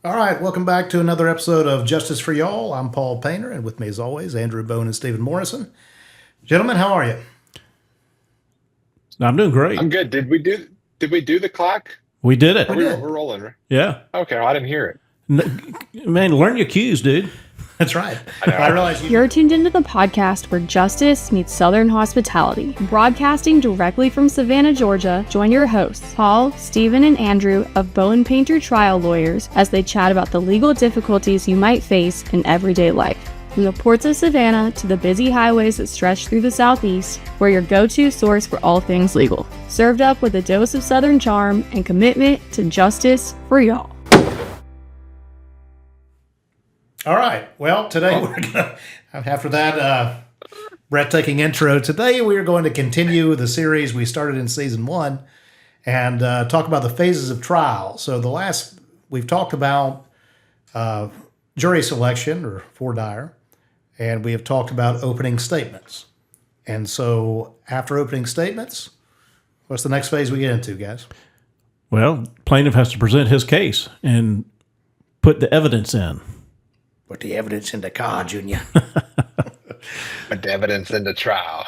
All right, welcome back to another episode of Justice for Y'all. I'm Paul Painter, and with me, as always, Andrew Bowen and Stephen Morrison. Gentlemen, how are you? I'm doing great. I'm good. Did we do the clock? We did it. Are We we did. we're rolling, right? Yeah. Okay, well, I didn't hear it. Man, learn your cues, dude. That's right. I know. I realize you. You're tuned into the podcast where justice meets Southern hospitality. Broadcasting directly from Savannah, Georgia, join your hosts, Paul, Stephen, and Andrew of Bowen Painter Trial Lawyers as they chat about the legal difficulties you might face in everyday life. From the ports of Savannah to the busy highways that stretch through the Southeast, we're your go-to source for all things legal. Served up with a dose of Southern charm and commitment to justice for y'all. All right. Well, today we're going to, after that breathtaking intro, today we are going to continue the series we started in season 1 and talk about the phases of trial. So we've talked about jury selection or voir dire, and we have talked about opening statements. And so after opening statements, what's the next phase we get into, guys? Well, plaintiff has to present his case and put the evidence in. Put the evidence in the car, Junior. Put the evidence in the trial.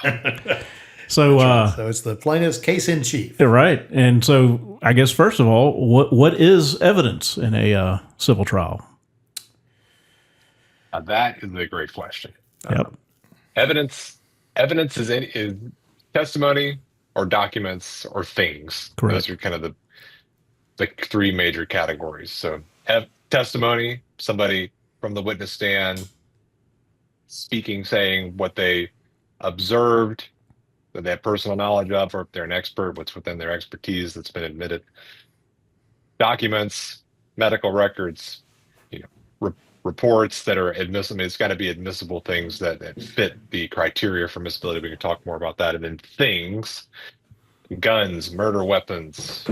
So, So it's the plaintiff's case in chief. right. And so I guess, first of all, what is evidence in a civil trial? That is a great question. Yep. Evidence is testimony or documents or things. Correct. Those are kind of the three major categories. So testimony, somebody from the witness stand speaking, saying what they observed, that they have personal knowledge of, or if they're an expert, what's within their expertise that's been admitted. Documents, medical records, reports that are admissible. I mean, it's got to be admissible things that fit the criteria for admissibility. We can talk more about that. And then things, guns, murder weapons,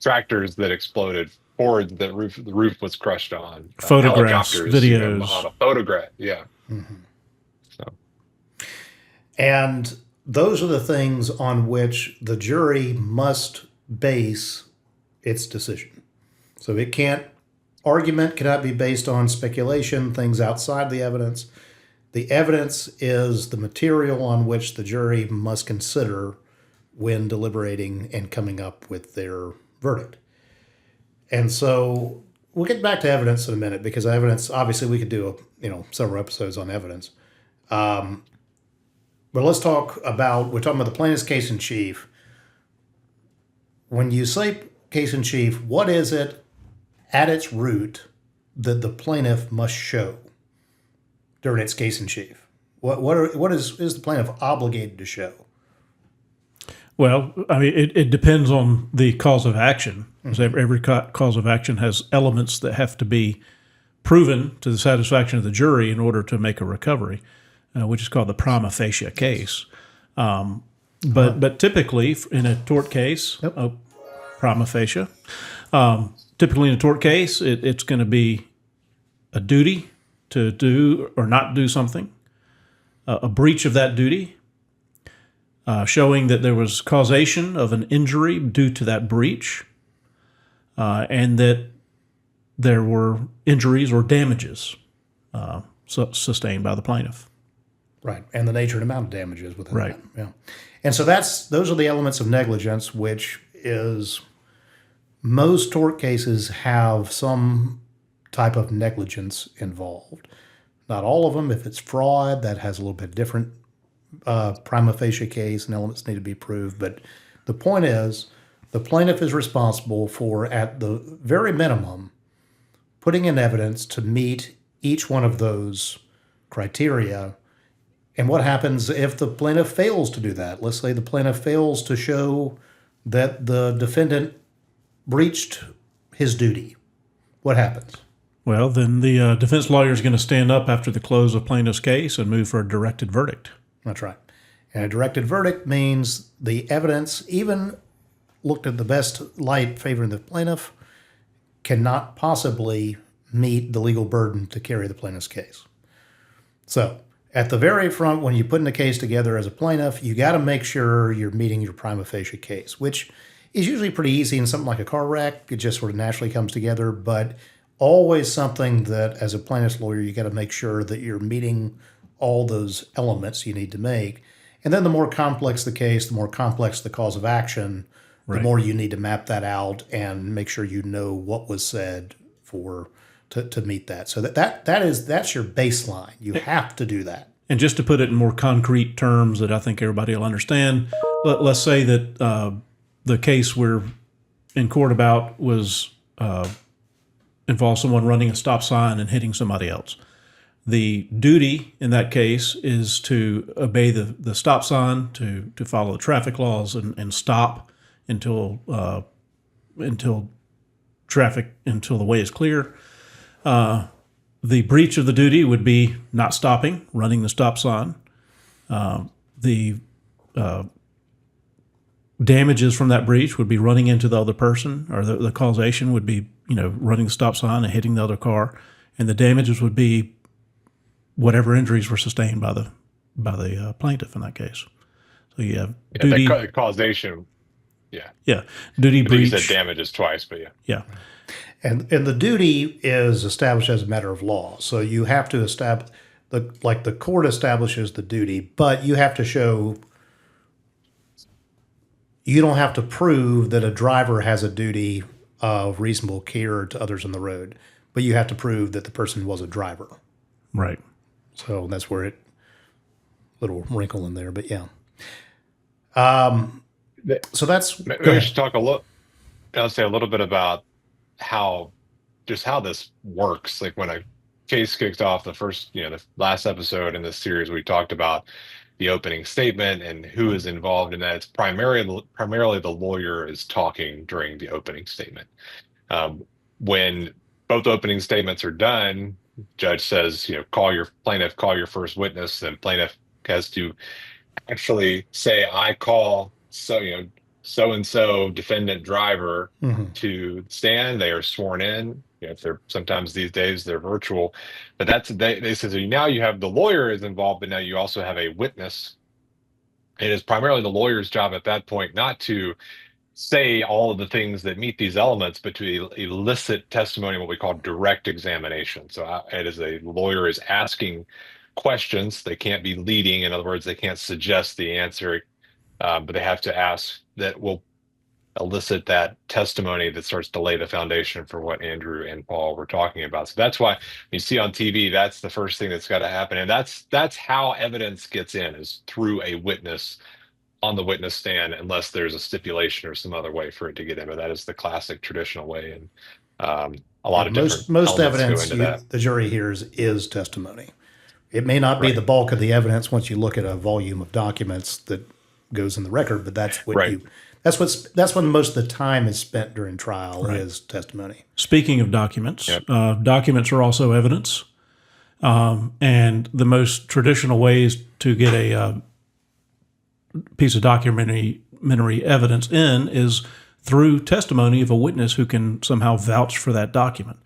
tractors that exploded, Ford that the roof was crushed on, Photographs, helicopters, videos. on a photograph. Yeah. Mm-hmm. So And those are the things on which the jury must base its decision. So argument cannot be based on speculation, things outside the evidence. The evidence is the material on which the jury must consider when deliberating and coming up with their verdict. And so we'll get back to evidence in a minute, because evidence, obviously we could do several episodes on evidence. But let's talk about, we're talking about the plaintiff's case in chief. When you say case in chief, what is it at its root that the plaintiff must show during its case in chief? What is the plaintiff obligated to show? Well, I mean, it depends on the cause of action. Mm-hmm. So every cause of action has elements that have to be proven to the satisfaction of the jury in order to make a recovery, which is called the prima facie case. But typically in a tort case, prima facie, typically in a tort case, it's going to be a duty to do or not do something, a breach of that duty, showing that there was causation of an injury due to that breach, and that there were injuries or damages sustained by the plaintiff. Right, and the nature and amount of damages within Right. that. Yeah. And so those are the elements of negligence, which is most tort cases have some type of negligence involved. Not all of them. If it's fraud, that has a little bit different prima facie case and elements need to be proved. But the point is, the plaintiff is responsible for, at the very minimum, putting in evidence to meet each one of those criteria. And what happens if the plaintiff fails to do that? Let's say the plaintiff fails to show that the defendant breached his duty. What happens? Well, then the defense lawyer is going to stand up after the close of plaintiff's case and move for a directed verdict. That's right. And a directed verdict means the evidence, even looked at the best light favoring the plaintiff, cannot possibly meet the legal burden to carry the plaintiff's case. So, at the very front, when you're putting the case together as a plaintiff, you got to make sure you're meeting your prima facie case, which is usually pretty easy in something like a car wreck. It just sort of naturally comes together. But always something that, as a plaintiff's lawyer, you got to make sure that you're meeting all those elements you need to make. And then the more complex the case, the more complex the cause of action, the more you need to map that out and make sure you know what was said to meet that. So that's your baseline. You have to do that. And just to put it in more concrete terms that I think everybody will understand, let's say that the case we're in court about involves someone running a stop sign and hitting somebody else. The duty in that case is to obey the stop sign, to follow the traffic laws and stop until the way is clear. The breach of the duty would be not stopping, running the stop sign. The damages from that breach would be running into the other person, or the causation would be, running the stop sign and hitting the other car. And the damages would be whatever injuries were sustained by the plaintiff in that case. So you have duty. Causation. Yeah. Yeah. Duty breach. You said damages twice, but yeah. Yeah. And the duty is established as a matter of law. So you have to establish, the court establishes the duty, but you have to show, you don't have to prove that a driver has a duty of reasonable care to others on the road, but you have to prove that the person was a driver. Right. So that's where little wrinkle in there, but yeah. So that's, maybe we should talk I'll say a little bit about how this works. Like when a case kicked off, the last episode in this series, we talked about the opening statement and who is involved in that. It's primarily the lawyer is talking during the opening statement. When both opening statements are done, judge says, call your first witness, then plaintiff has to actually say, I call so-and-so defendant driver to stand. They are sworn in. If they're sometimes these days they're virtual, but they say, so now you have the lawyer is involved, but now you also have a witness. It is primarily the lawyer's job at that point not to say all of the things that meet these elements, but to elicit testimony, what we call direct examination. So it is a lawyer is asking questions. They can't be leading. In other words, they can't suggest the answer, but they have to ask that will elicit that testimony that starts to lay the foundation for what Andrew and Paul were talking about. So that's why you see on TV, that's the first thing that's got to happen. And that's how evidence gets in, is through a witness on the witness stand, unless there's a stipulation or some other way for it to get in. But that is the classic traditional way. And a lot of most evidence the jury hears is testimony. It may not be the bulk of the evidence once you look at a volume of documents that goes in the record, but that's what that's when most of the time is spent during trial is testimony. Speaking of documents, documents are also evidence, and the most traditional ways to get a piece of documentary evidence in is through testimony of a witness who can somehow vouch for that document.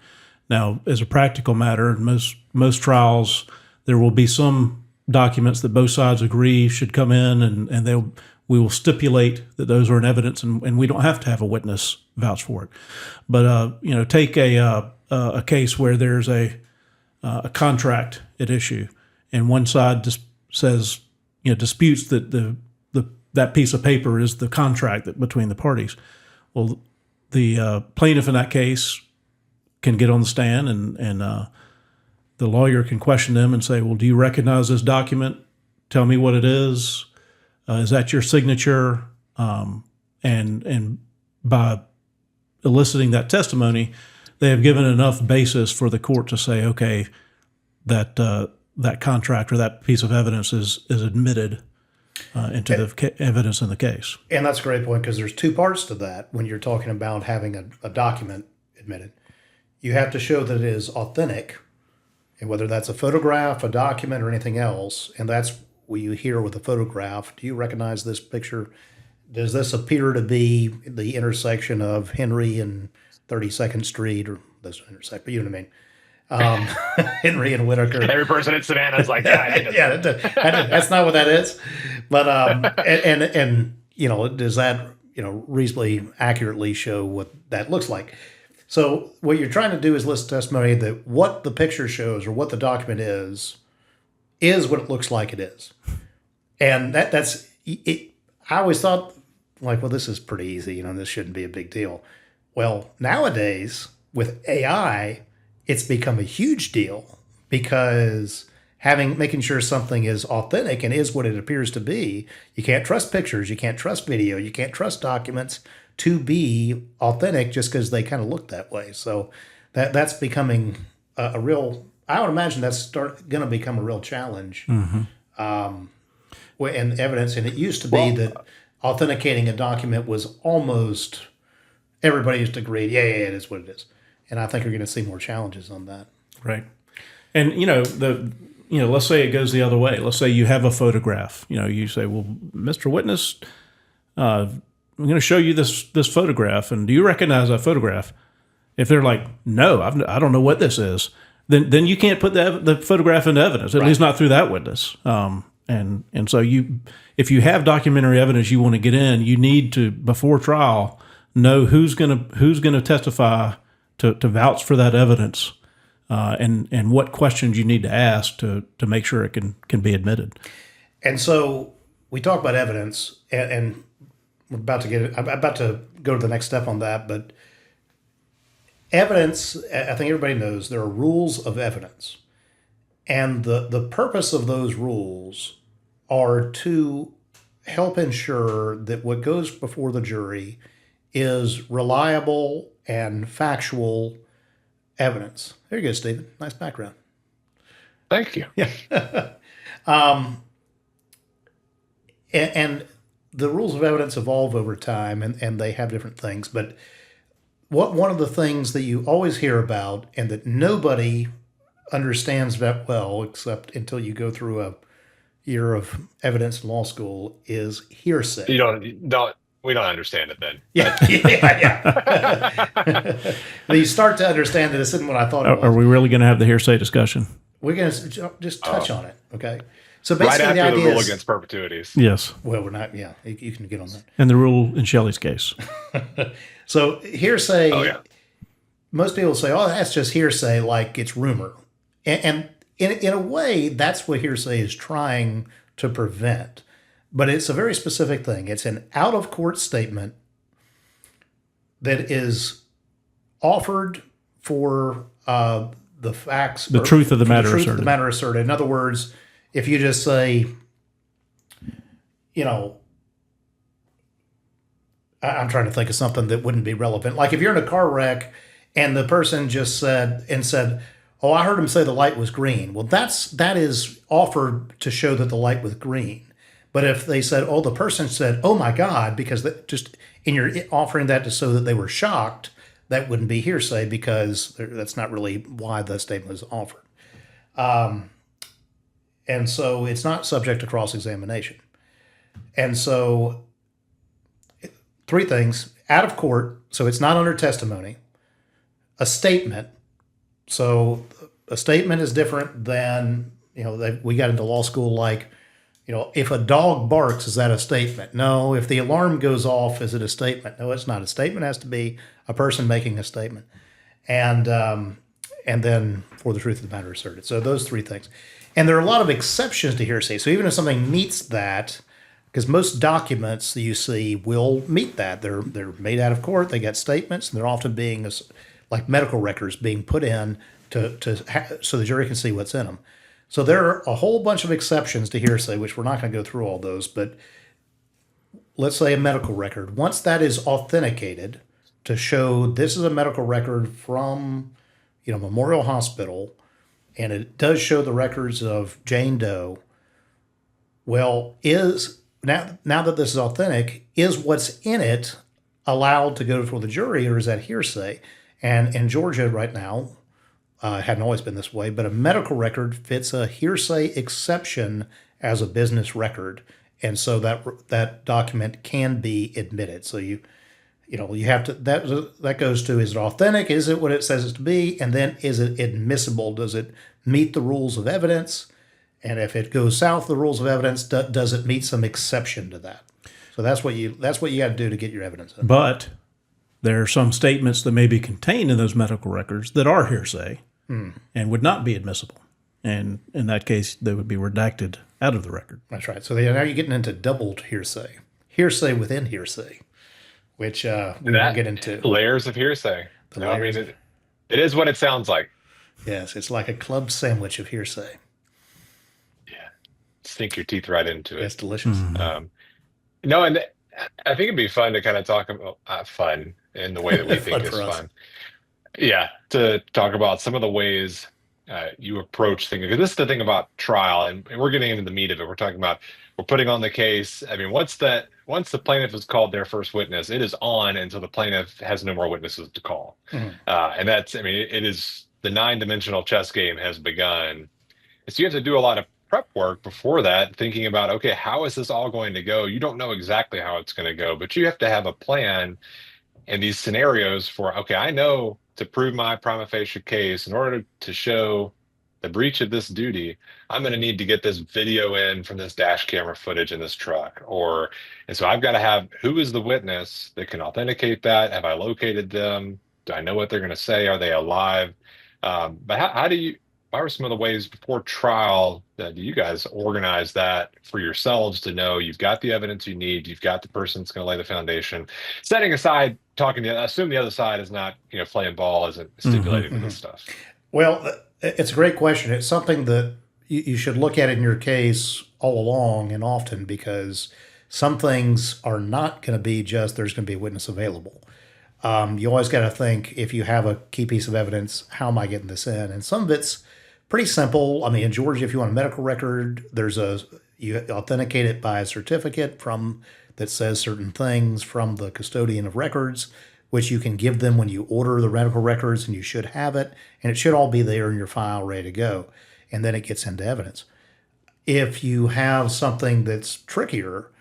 Now, as a practical matter, in most trials, there will be some documents that both sides agree should come in, and we will stipulate that those are in evidence, and we don't have to have a witness vouch for it. But take a case where there's a contract at issue, and one side just says disputes that that piece of paper is the contract between the parties. Well, the plaintiff in that case can get on the stand, and the lawyer can question them and say, well, do you recognize this document? Tell me what it is. Is that your signature? And by eliciting that testimony, they have given enough basis for the court to say, okay, that contract or that piece of evidence is admitted into the evidence in the case. And that's a great point, because there's two parts to that when you're talking about having a document admitted. You have to show that it is authentic, and whether that's a photograph, a document, or anything else, and that's what you hear with a photograph. Do you recognize this picture? Does this appear to be the intersection of Henry and 32nd Street, or this intersect, but you know what I mean? Henry and Whitaker. Every person in Savannah is like, yeah, that's not what that is. But and does that reasonably accurately show what that looks like? So what you're trying to do is list testimony that what the picture shows or what the document is what it looks like it is. And that's it. I always thought, like, well, this is pretty easy. This shouldn't be a big deal. Well, nowadays with AI, it's become a huge deal because making sure something is authentic and is what it appears to be. You can't trust pictures. You can't trust video. You can't trust documents to be authentic just because they kind of look that way. So that's becoming a real. I would imagine that's going to become a real challenge in evidence. And it used to be that authenticating a document was almost everybody used to agree. Yeah, it is what it is. And I think we're going to see more challenges on that. Right. And let's say it goes the other way. Let's say you have a photograph. You say, well, Mr. Witness, I'm going to show you this photograph, and do you recognize that photograph? If they're like, no, I don't know what this is, then you can't put the photograph into evidence, at least not through that witness. And so if you have documentary evidence you want to get in, you need to, before trial, know who's going to testify to vouch for that evidence, and what questions you need to ask to make sure it can be admitted. And so we talk about evidence, and we're about to I'm about to go to the next step on that, but evidence, I think everybody knows there are rules of evidence. And the purpose of those rules are to help ensure that what goes before the jury is reliable and factual evidence. There you go, Stephen. Nice background. Thank you. Yeah. And the rules of evidence evolve over time, and they have different things. But one of the things that you always hear about and that nobody understands that well, except until you go through a year of evidence in law school, is hearsay. We don't understand it then. Yeah. You start to understand that this isn't what I thought it was. Are we really going to have the hearsay discussion? We're going to just touch on it, okay? So basically, right after the the idea rule is, against perpetuities. Yes. Well, we're not. Yeah, you can get on that. And the rule in Shelley's case. So hearsay. Oh, yeah. Most people say, "Oh, that's just hearsay," like it's rumor, and in a way, that's what hearsay is trying to prevent. But it's a very specific thing. It's an out-of-court statement that is offered for the facts, the truth of the matter asserted. Of the matter asserted. In other words, if you just say, I'm trying to think of something that wouldn't be relevant. Like if you're in a car wreck and the person just said, "Oh, I heard him say the light was green." Well, that is offered to show that the light was green. But if they said, "Oh, the person said, oh my God," because you're offering that to show that they were shocked, that wouldn't be hearsay because that's not really why the statement was offered. And so it's not subject to cross-examination. And so 3 things: out of court, so it's not under testimony. A statement. So a statement is different than, we got into law school like, if a dog barks, is that a statement? No. If the alarm goes off, is it a statement? No, it's not. A statement has to be a person making a statement. And then for the truth of the matter asserted. So those 3 things. And there are a lot of exceptions to hearsay. So even if something meets that, because most documents that you see will meet that. They're made out of court. They get statements, and they're often being like medical records being put in so the jury can see what's in them. So there are a whole bunch of exceptions to hearsay, which we're not going to go through all those. But let's say a medical record. Once that is authenticated to show this is a medical record from Memorial Hospital, and it does show the records of Jane Doe. Well, now that this is authentic, is what's in it allowed to go before the jury, or is that hearsay? And in Georgia right now, hadn't always been this way, but a medical record fits a hearsay exception as a business record, and so that document can be admitted. So you have to that goes to, is it authentic? Is it what it says it to be? And then is it admissible? Does it meet the rules of evidence? And if it goes south of the rules of evidence, does it meet some exception to that? So that's what you got to do to get your evidence in. But there are some statements that may be contained in those medical records that are hearsay and would not be admissible. And in that case, they would be redacted out of the record. That's right. So now you're getting into doubled hearsay within hearsay, which we won't get into. Layers of hearsay. I mean, it is what it sounds like. Yes, it's like a club sandwich of hearsay. Yeah, sink your teeth right into it. It's delicious. No, and I think it'd be fun to kind of talk about fun in the way that we think is fun. Yeah, to talk about some of the ways you approach things. Because this is the thing about trial, and we're getting into the meat of it. We're talking about we're putting on the case. I mean, once the plaintiff has called their first witness, it is on until the plaintiff has no more witnesses to call. And that's, I mean, it is the 9-dimensional chess game has begun. So you have to do a lot of prep work before that, thinking about, okay, how is this all going to go? You don't know exactly how it's going to go, but you have to have a plan and these scenarios for, okay, I know to prove my prima facie case, in order to show the breach of this duty, I'm going to need to get this video in from this dash camera footage in this truck. And so I've got to have, who is the witness that can authenticate that? Have I located them? Do I know what they're going to say? Are they alive? But what are some of the ways before trial that you guys organize that for yourselves to know you've got the evidence you need, you've got the person that's going to lay the foundation, setting aside talking to, assume the other side is not, playing ball, isn't stipulating for this stuff? Well, it's a great question. It's something that you should look at in your case all along and often, because some things are not going to be just there's going to be a witness available. You always got to think, if you have a key piece of evidence, how am I getting this in? And some of it's pretty simple. I mean, in Georgia, if you want a medical record, you authenticate it by a certificate that says certain things from the custodian of records, which you can give them when you order the medical records, and you should have it, and it should all be there in your file ready to go, and then it gets into evidence. If you have something that's trickier,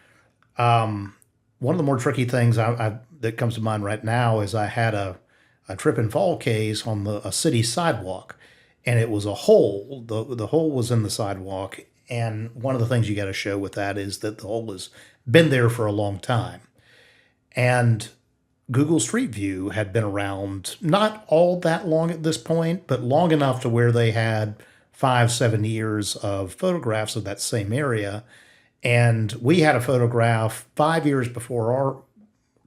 one of the more tricky things that comes to mind right now is I had a trip and fall case on a city sidewalk, and it was a hole. The hole was in the sidewalk, and one of the things you got to show with that is that the hole has been there for a long time. And Google Street View had been around not all that long at this point, but long enough to where they had 5-7 years of photographs of that same area. And we had a photograph 5 years before our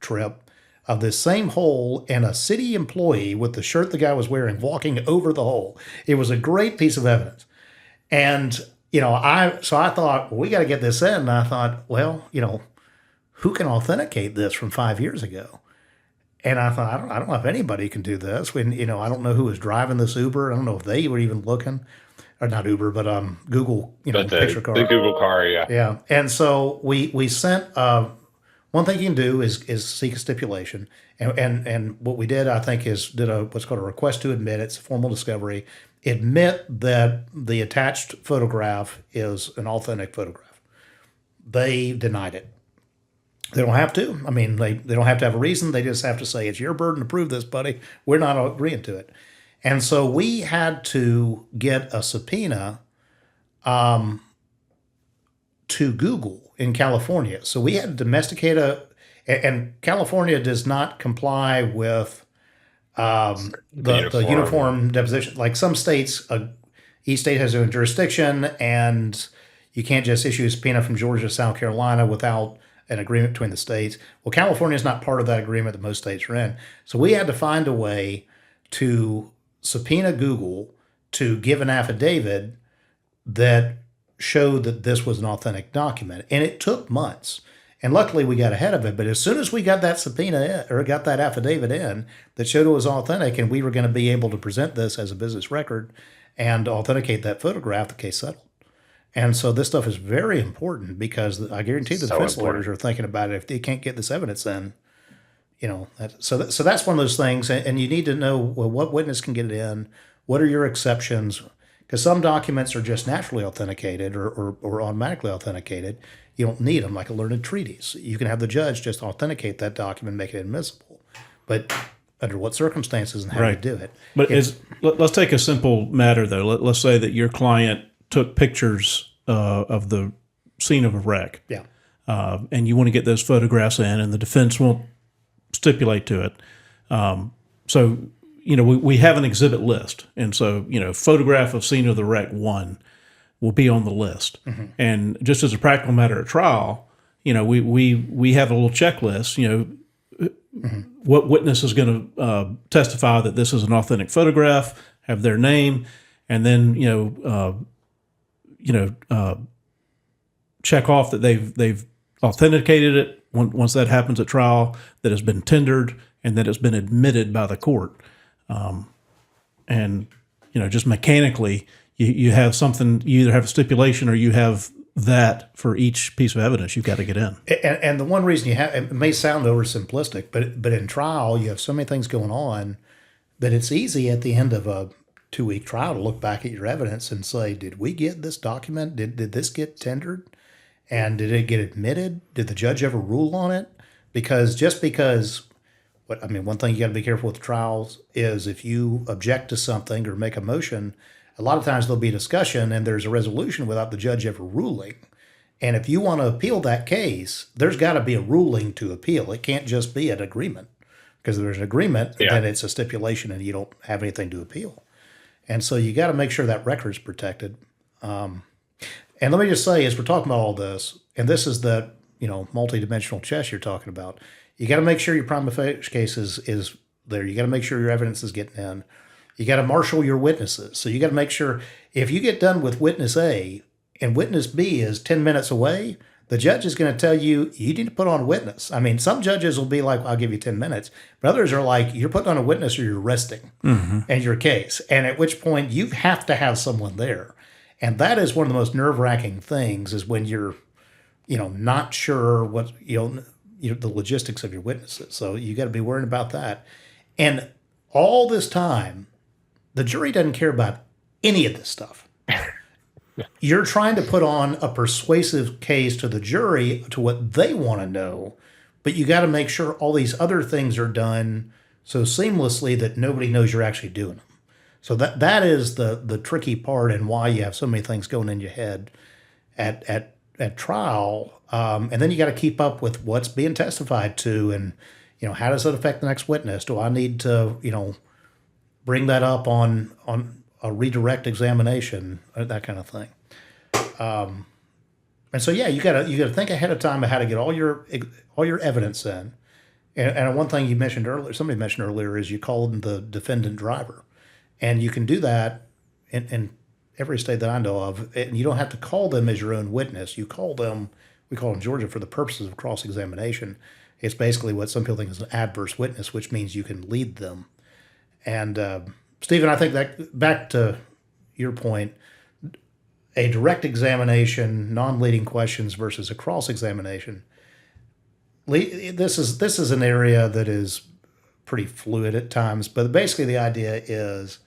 trip of this same hole and a city employee with the shirt the guy was wearing walking over the hole. It was a great piece of evidence. And, I thought, well, we got to get this in. And I thought, well, who can authenticate this from 5 years ago? And I thought, I don't know if anybody can do this. When, I don't know who was driving this Uber. I don't know if they were even looking. Or not Uber, but Google, picture car. The Google car, yeah. Yeah. And so we sent, one thing you can do is seek a stipulation. And what we did, I think, is what's called a request to admit. It's a formal discovery. Admit that the attached photograph is an authentic photograph. They denied it. They don't have to. I mean, they don't have to have a reason. They just have to say, it's your burden to prove this, buddy. We're not agreeing to it. And so we had to get a subpoena to Google in California. So we had to domesticate and California does not comply with the uniform deposition. Like some states, each state has their own jurisdiction, and you can't just issue a subpoena from Georgia to South Carolina without an agreement between the states. Well, California is not part of that agreement that most states are in. So we had to find a way to subpoena Google to give an affidavit that showed that this was an authentic document. And it took months. And luckily we got ahead of it. But as soon as we got that subpoena or got that affidavit in that showed it was authentic, and we were going to be able to present this as a business record and authenticate that photograph, the case settled. And so this stuff is very important, because I guarantee the defense lawyers are thinking about it. If they can't get this evidence in, so that's one of those things. And you need to know, well, what witness can get it in? What are your exceptions? Because some documents are just naturally authenticated or automatically authenticated. You don't need them, like a learned treatise. You can have the judge just authenticate that document and make it admissible. But under what circumstances and how do you do it? But let's take a simple matter, though. Let's say that your client took pictures of the scene of a wreck. Yeah. And you want to get those photographs in, and the defense won't stipulate to it. So, we have an exhibit list. And so, photograph of scene of the wreck 1 will be on the list. And just as a practical matter at trial, we have a little checklist, what witness is going to testify that this is an authentic photograph, have their name, and then, check off that they've authenticated it once that happens at trial, that has been tendered, and that it's been admitted by the court. And just mechanically, you have something, you either have a stipulation or you have that for each piece of evidence you've got to get in. And the one reason you have, it may sound oversimplistic, but in trial, you have so many things going on that it's easy at the end of a 2-week trial to look back at your evidence and say, did we get this document? Did this get tendered? And did it get admitted? Did the judge ever rule on it? Because one thing you got to be careful with trials is if you object to something or make a motion, a lot of times there'll be a discussion and there's a resolution without the judge ever ruling. And if you want to appeal that case, there's got to be a ruling to appeal. It can't just be an agreement, because if there's an agreement, then it's a stipulation and you don't have anything to appeal. And so you got to make sure that record's protected. And let me just say, as we're talking about all this, and this is the multi-dimensional chess you're talking about, you got to make sure your prima facie case is there. You got to make sure your evidence is getting in. You got to marshal your witnesses. So you got to make sure if you get done with witness A and witness B is 10 minutes away, the judge is going to tell you, you need to put on a witness. I mean, some judges will be like, I'll give you 10 minutes. But others are like, you're putting on a witness or you're resting and your case. And at which point you have to have someone there. And that is one of the most nerve-wracking things, is when you're, not sure what, the logistics of your witnesses. So you got to be worrying about that. And all this time, the jury doesn't care about any of this stuff. You're trying to put on a persuasive case to the jury to what they want to know, but you got to make sure all these other things are done so seamlessly that nobody knows you're actually doing them. So that is the tricky part, and why you have so many things going in your head at trial. And then you got to keep up with what's being testified to, and how does it affect the next witness? Do I need to bring that up on a redirect examination, that kind of thing. And so you got to think ahead of time of how to get all your evidence in. And one thing somebody mentioned earlier, is you call them the defendant driver. And you can do that in every state that I know of, and you don't have to call them as your own witness. We call them in Georgia for the purposes of cross-examination. It's basically what some people think is an adverse witness, which means you can lead them. And Stephen, I think that, back to your point, a direct examination, non-leading questions versus a cross-examination, this is an area that is pretty fluid at times, but basically the idea is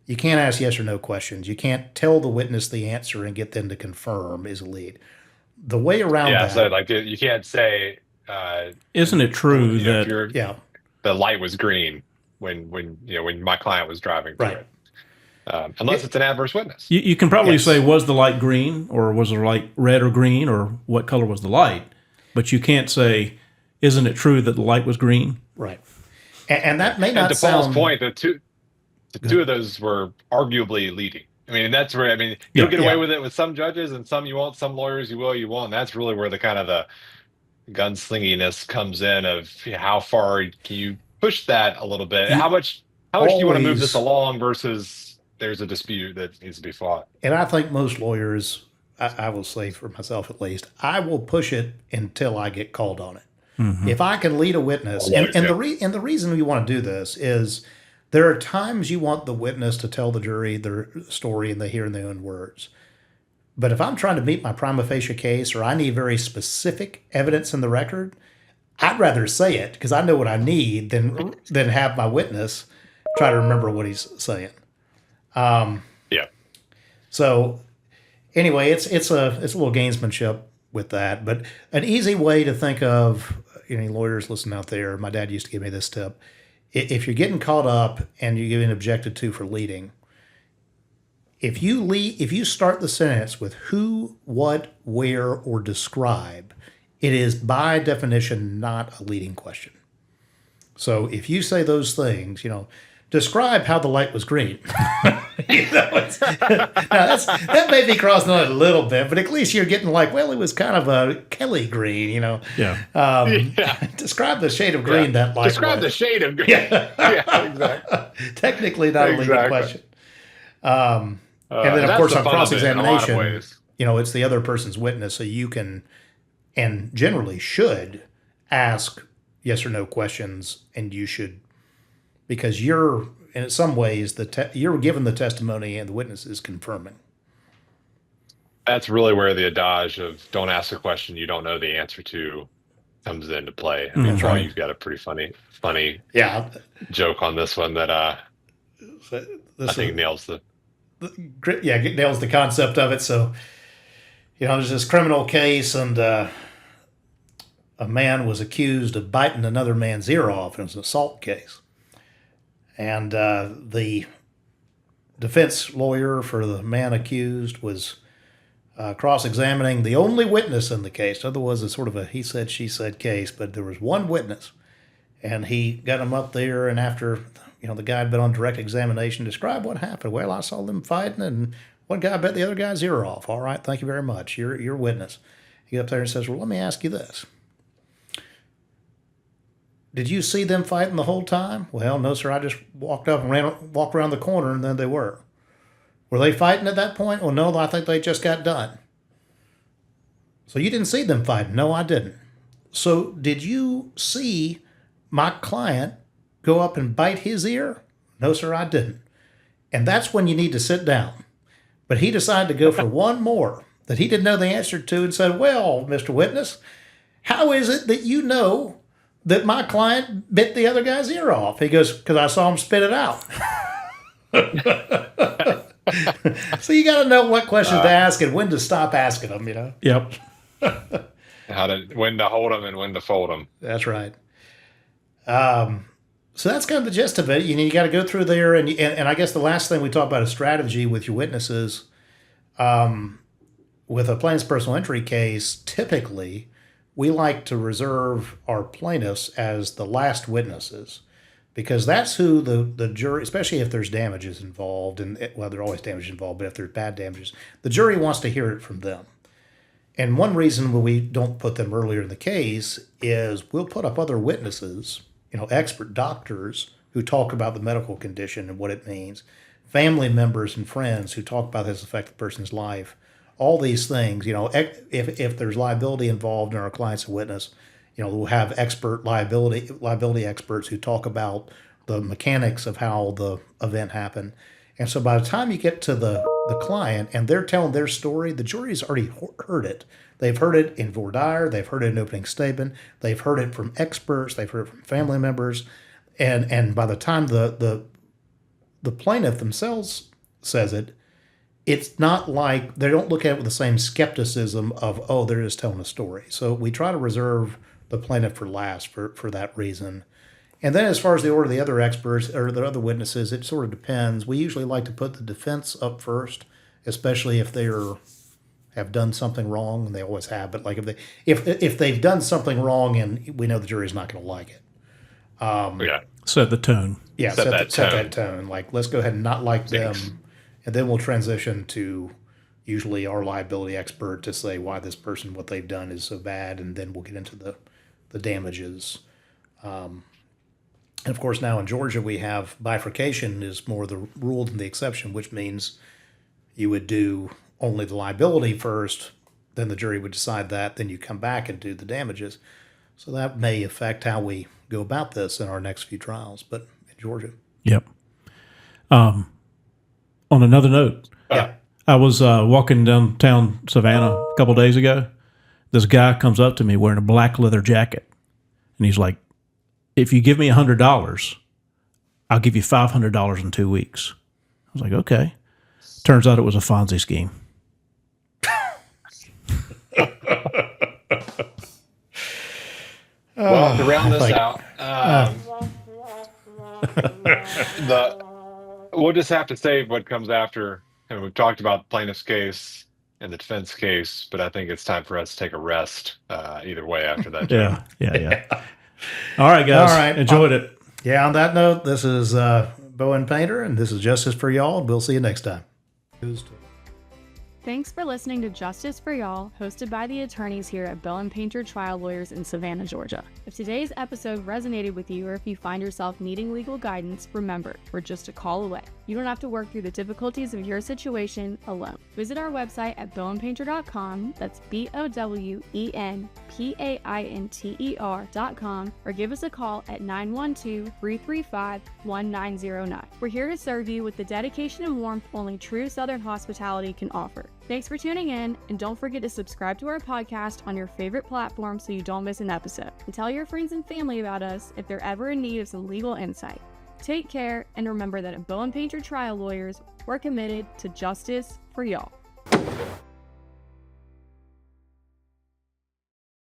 you can't ask yes or no questions. You can't tell the witness the answer and get them to confirm is a lead. The way around that... So you can't say... isn't it true that... the light was green when my client was driving through it. Unless it's an adverse witness. You can probably say, was the light green, or was the light red or green, or what color was the light? But you can't say, isn't it true that the light was green? Right. And that may not sound... To Paul's point, the two of those were arguably leading. I mean, that's where, you'll get away with it with some judges, and some you won't, some lawyers you will, you won't. And that's really where the kind of the gunslinginess comes in, of how far can you push that a little bit? How much do you want to move this along versus there's a dispute that needs to be fought? And I think most lawyers, I will say for myself at least, I will push it until I get called on it. Mm-hmm. If I can lead a witness, and the reason we want to do this is there are times you want the witness to tell the jury their story and they hear in their own words. But if I'm trying to meet my prima facie case, or I need very specific evidence in the record, I'd rather say it because I know what I need than have my witness try to remember what he's saying. So anyway, it's a little gamesmanship with that, but an easy way to think of, any lawyers listening out there, my dad used to give me this tip. If you're getting caught up and you're getting objected to for leading, if you start the sentence with who, what, where, or describe, it is by definition not a leading question. So if you say those things, describe how the light was green. That may be crossing it a little bit, but at least you're getting like, well, it was kind of a Kelly green, Yeah. Describe the shade of green that light Describe the was. shade of green. Yeah. Exactly. Technically not a leading Exactly. question. And then, of that's course, the on fun of it in a lot of cross-examination, ways. it's the other person's witness, so you can, and generally should, ask yes or no questions, and you should, because you're, in some ways, you're given the testimony and the witness is confirming. That's really where the adage of "don't ask a question you don't know the answer to" comes into play. I mean, Troy, you've got a pretty funny Yeah. joke on this one that I This think nails the. it nails the concept of it. So, there's this criminal case, and a man was accused of biting another man's ear off. It was an assault case. And the defense lawyer for the man accused was cross-examining the only witness in the case. Otherwise, it's sort of a he said, she said case, but there was one witness. And he got him up there, and after the guy had been on direct examination, describe what happened. Well, I saw them fighting, and one guy bit the other guy's ear off. All right, thank you very much. You're witness. He got up there and says, well, let me ask you this. Did you see them fighting the whole time? Well, no, sir. I just walked up and walked around the corner, and then they were. Were they fighting at that point? Well, no, I think they just got done. So you didn't see them fighting? No, I didn't. So did you see my client go up and bite his ear? No, sir, I didn't. And that's when you need to sit down. But he decided to go for one more that he didn't know the answer to and said, well, Mr. Witness, how is it that you know that my client bit the other guy's ear off? He goes, because I saw him spit it out. So you got to know what questions to ask and when to stop asking them, Yep. When to hold them and when to fold them. That's right. So that's kind of the gist of it. You got to go through there, and I guess the last thing we talk about is strategy with your witnesses. With a plaintiff's personal injury case, typically we like to reserve our plaintiffs as the last witnesses, because that's who the jury, especially if there's damages involved, and well, there are always damages involved, but if there's bad damages, the jury wants to hear it from them. And one reason why we don't put them earlier in the case is we'll put up other witnesses, expert doctors who talk about the medical condition and what it means, family members and friends who talk about this affect the person's life, all these things. If there's liability involved in our client's witness, we'll have liability experts who talk about the mechanics of how the event happened. And so by the time you get to the client and they're telling their story, the jury's already heard it. They've heard it in voir dire. They've heard it in opening statement. They've heard it from experts. They've heard it from family members. And by the time the plaintiff themselves says it, it's not like they don't look at it with the same skepticism of, oh, they're just telling a story. So we try to reserve the plaintiff for last for that reason. And then as far as the order of the other experts or the other witnesses, it sort of depends. We usually like to put the defense up first, especially if they have done something wrong, and they always have. But like if they've done something wrong, and we know the jury's not going to like it. Set the tone. Yeah, set that tone. Like, let's go ahead and not like them, and then we'll transition to usually our liability expert to say why this person, what they've done is so bad, and then we'll get into the damages. And of course, now in Georgia, we have bifurcation is more the rule than the exception, which means you would do only the liability first, then the jury would decide that, then you come back and do the damages. So that may affect how we go about this in our next few trials, but in Georgia. Yep. On another note, I was walking downtown Savannah a couple days ago. This guy comes up to me wearing a black leather jacket, and he's like, if you give me $100, I'll give you $500 in 2 weeks. I was like, okay. Turns out it was a Fonzie scheme. Well, to round this out, we'll just have to say what comes after. And we've talked about the plaintiff's case and the defense case, but I think it's time for us to take a rest either way after that. Yeah. All right, guys. All right. Enjoyed it. Yeah, on that note, this is Bowen Painter, and this is Justice for Y'all. We'll see you next time. Thanks for listening to Justice for Y'all, hosted by the attorneys here at Bowen Painter Trial Lawyers in Savannah, Georgia. If today's episode resonated with you, or if you find yourself needing legal guidance, remember, we're just a call away. You don't have to work through the difficulties of your situation alone. Visit our website at bowenpainter.com, that's BOWENPAINTER.com, or give us a call at 912-335-1909. We're here to serve you with the dedication and warmth only true Southern hospitality can offer. Thanks for tuning in, and don't forget to subscribe to our podcast on your favorite platform so you don't miss an episode. And tell your friends and family about us if they're ever in need of some legal insight. Take care, and remember that at Bowen Painter Trial Lawyers, we're committed to justice for y'all.